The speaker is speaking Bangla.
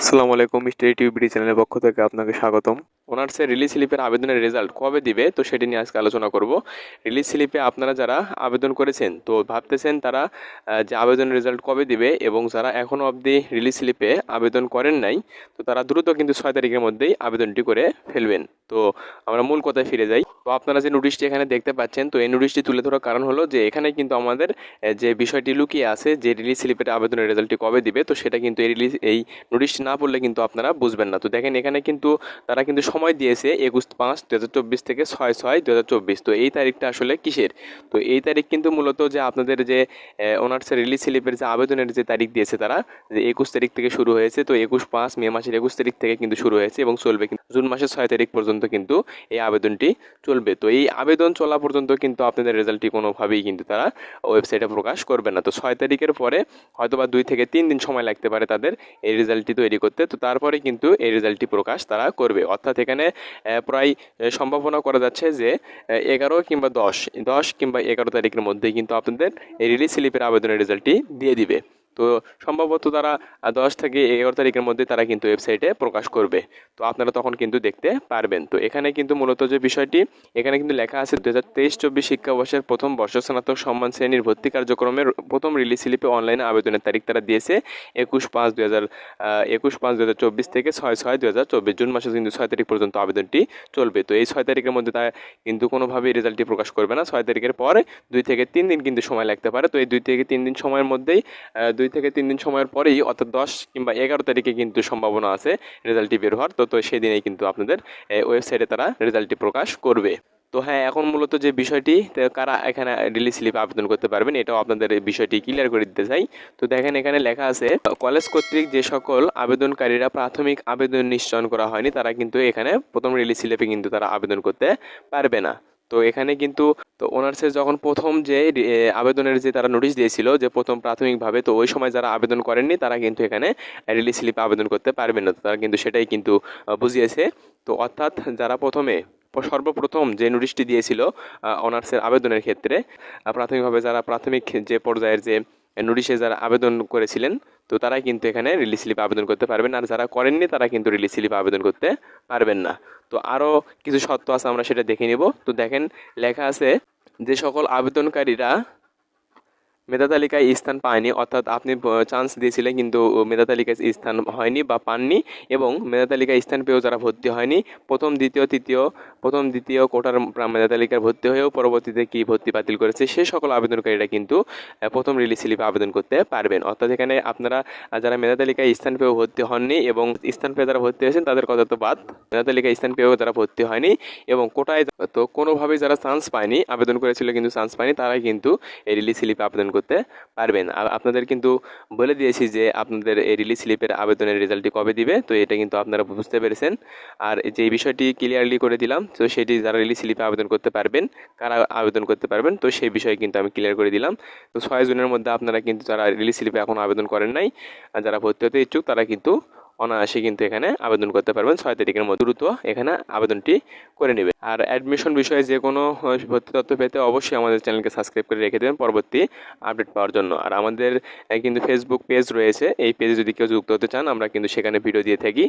আসসালামু আলাইকুম, মিস্টার টিউবিডি চ্যানেলের পক্ষ থেকে আপনাকে স্বাগতম। অনার্সের রিলিজ স্লিপের আবেদনের রেজাল্ট কবে দিবে, তো সেটি নিয়ে আজকে আলোচনা করব। রিলিজ স্লিপে আপনারা যারা আবেদন করেছেন তো ভাবতেছেন তারা যে আবেদনের রেজাল্ট কবে দিবে, এবং যারা এখনও অবধি রিলিজ স্লিপে আবেদন করেন নাই তো তারা দ্রুত কিন্তু 6 তারিখের মধ্যেই আবেদনটি করে ফেলবেন। তো আমরা মূল কথায় ফিরে যাই। তো আপনারা যে নোটিশটি এখানে দেখতে পাচ্ছেন, তো এই নোটিশটি তুলে ধরার কারণ হলো যে এখানে কিন্তু আমাদের যে বিষয়টি লুকিয়ে আছে যে রিলিজ স্লিপের আবেদনের রেজাল্টটি কবে দিবে, তো সেটা কিন্তু এই নোটিশটি না পড়লে কিন্তু আপনারা বুঝবেন না। তো দেখেন এখানে কিন্তু তারা কিন্তু সময় দিয়েছে 21/5/2024 থেকে 6/6/2024। তো এই তারিখটা আসলে কিসের? তো এই তারিখ কিন্তু মূলত যে আপনাদের যে অনার্সের রিলিজ স্লিপের যে আবেদনের যে তারিখ দিয়েছে তারা, যে 21 তারিখ থেকে শুরু হয়েছে। তো 21/5 মে মাসের 21 তারিখ থেকে কিন্তু শুরু হয়েছে এবং চলবে কিন্তু জুন মাসের 6 তারিখ পর্যন্ত কিন্তু এই আবেদনটি চলবে। তো এই আবেদন চলা পর্যন্ত কিন্তু আপনাদের রেজাল্টটি কোনোভাবেই কিন্তু তারা ওয়েবসাইটে প্রকাশ করবে না। তো 6 তারিখের পরে হয়তোবা 2 থেকে 3 দিন সময় লাগতে পারে তাদের এই রেজাল্টটি তৈরি করতে। তো তারপরে কিন্তু এই রেজাল্টটি প্রকাশ তারা করবে। অর্থাৎ এখানে প্রায় সম্ভাবনা করা যাচ্ছে যে 11 কিংবা 10 কিংবা 11 তারিখের মধ্যেই কিন্তু আপনাদের এই রিলিজ স্লিপের আবেদনের রেজাল্টটি দিয়ে দিবে। তো সম্ভবত তারা 10 থেকে 11 তারিখের মধ্যে তারা কিন্তু ওয়েবসাইটে প্রকাশ করবে। তো আপনারা তখন কিন্তু দেখতে পারবেন। তো এখানে কিন্তু মূলত যে বিষয়টি এখানে কিন্তু লেখা আছে 2023-24 শিক্ষাবর্ষের প্রথম বর্ষ স্নাতক সম্মান শ্রেণীর ভর্তি কার্যক্রমের প্রথম রিলিজ স্লিপে অনলাইনে আবেদনের তারিখ তারা দিয়েছে 21/5/2024 থেকে 6/6/2024। জুন মাসে কিন্তু 6 তারিখ পর্যন্ত আবেদনটি চলবে। তো এই 6 তারিখের মধ্যে তারা কিন্তু কোনোভাবেই রেজাল্টটি প্রকাশ করবে না। 6 তারিখের পরে 2 থেকে 3 দিন কিন্তু সময় লাগতে পারে। তো এই 2 থেকে 3 দিন সময়ের মধ্যেই 2 থেকে 3 দিন সময়ের পরেই অর্থাৎ 10 কিংবা 11 তারিখে কিন্তু সম্ভাবনা আছে রেজাল্টটি বের হওয়ার। তো সেদিনেই কিন্তু আপনাদের ওয়েবসাইটে তারা রেজাল্টটি প্রকাশ করবে। তো হ্যাঁ, এখন মূলত যে বিষয়টি কারা এখানে রিলিজ স্লিপে আবেদন করতে পারবেন এটাও আপনাদের এই বিষয়টি ক্লিয়ার করে দিতে চাই। তো দেখেন এখানে লেখা আছে কলেজ কর্তৃক যে সকল আবেদনকারীরা প্রাথমিক আবেদন নিশ্চয়ন করা হয়নি তারা কিন্তু এখানে প্রথম রিলিজ স্লিপে কিন্তু তারা আবেদন করতে পারবে না। তো এখানে কিন্তু তো অনার্সের যখন প্রথম যে আবেদনের যে তারা নোটিশ দিয়েছিল যে প্রথম প্রাথমিকভাবে, তো ওই সময় যারা আবেদন করেননি তারা কিন্তু এখানে রিলিজ স্লিপে আবেদন করতে পারবেন না। তো তারা কিন্তু সেটাই কিন্তু বুঝিয়েছে। তো অর্থাৎ যারা সর্বপ্রথম যে নোটিশটি দিয়েছিল অনার্সের আবেদনের ক্ষেত্রে, প্রাথমিকভাবে যারা প্রাথমিক যে পর্যায়ের যে নোটিশে যারা আবেদন করেছিলেন তো তারাই কিন্তু এখানে রিলিজ স্লিপে আবেদন করতে পারবেন, আর যারা করেননি তারা কিন্তু রিলিজ স্লিপে আবেদন করতে পারবেন না। তো আরও কিছু শর্ত আছে, আমরা সেটা দেখে নিব। তো দেখেন লেখা আছে যে সকল আবেদনকারীরা মেধা তালিকায় স্থান পায়নি, অর্থাৎ আপনি চান্স দিয়েছিলেন কিন্তু মেধা তালিকায় স্থান হয়নি বা পাননি, এবং মেধা তালিকায় স্থান পেয়েও যারা ভর্তি হয়নি প্রথম দ্বিতীয় কোটার মেধা তালিকার ভর্তি হয়েও পরবর্তীতে কি ভর্তি বাতিল করেছে সে সকল আবেদনকারীরা কিন্তু প্রথম রিলিজ স্লিপে আবেদন করতে পারবেন। অর্থাৎ এখানে আপনারা যারা মেধা তালিকায় স্থান পেয়েও ভর্তি হননি এবং স্থান পেয়ে যারা ভর্তি হয়েছেন তাদের কথা তো বাদ, মেধা তালিকায় স্থান পেয়েও যারা ভর্তি হয়নি এবং কোটায় তো কোনোভাবেই যারা চান্স পায়নি, আবেদন করেছিল কিন্তু চান্স পায়নি, তারাই কিন্তু এই রিলিজ স্লিপে আবেদন করতে পারবেন। আর আপনাদের কিন্তু বলে দিয়েছি যে আপনাদের এই রিলিজ স্লিপের আবেদনের রেজাল্টটি কবে দিবে, তো এটা কিন্তু আপনারা বুঝতে পেরেছেন। আর যে বিষয়টি ক্লিয়ারলি করে দিলাম, তো সেটি যারা রিলিজ স্লিপে আবেদন করতে পারবেন, কারা আবেদন করতে পারবেন, তো সেই বিষয়ে কিন্তু আমি ক্লিয়ার করে দিলাম। তো 6 জুনের মধ্যে আপনারা কিন্তু যারা রিলিজ স্লিপে এখনও আবেদন করেন নাই, আর যারা ভর্তি হতে ইচ্ছুক তারা কিন্তু অনায়াসে কিন্তু এখানে আবেদন করতে পারবেন। 6 তারিখের মধ্যে দ্রুত এখানে আবেদনটি করে নেবেন। আর অ্যাডমিশন বিষয়ে যে কোনো ভর্তি তথ্য পেতে অবশ্যই আমাদের চ্যানেলকে সাবস্ক্রাইব করে রেখে দেবেন পরবর্তী আপডেট পাওয়ার জন্য। আর আমাদের কিন্তু ফেসবুক পেজ রয়েছে, এই পেজে যদি কেউ যুক্ত হতে চান আমরা কিন্তু সেখানে ভিডিও দিয়ে থাকি।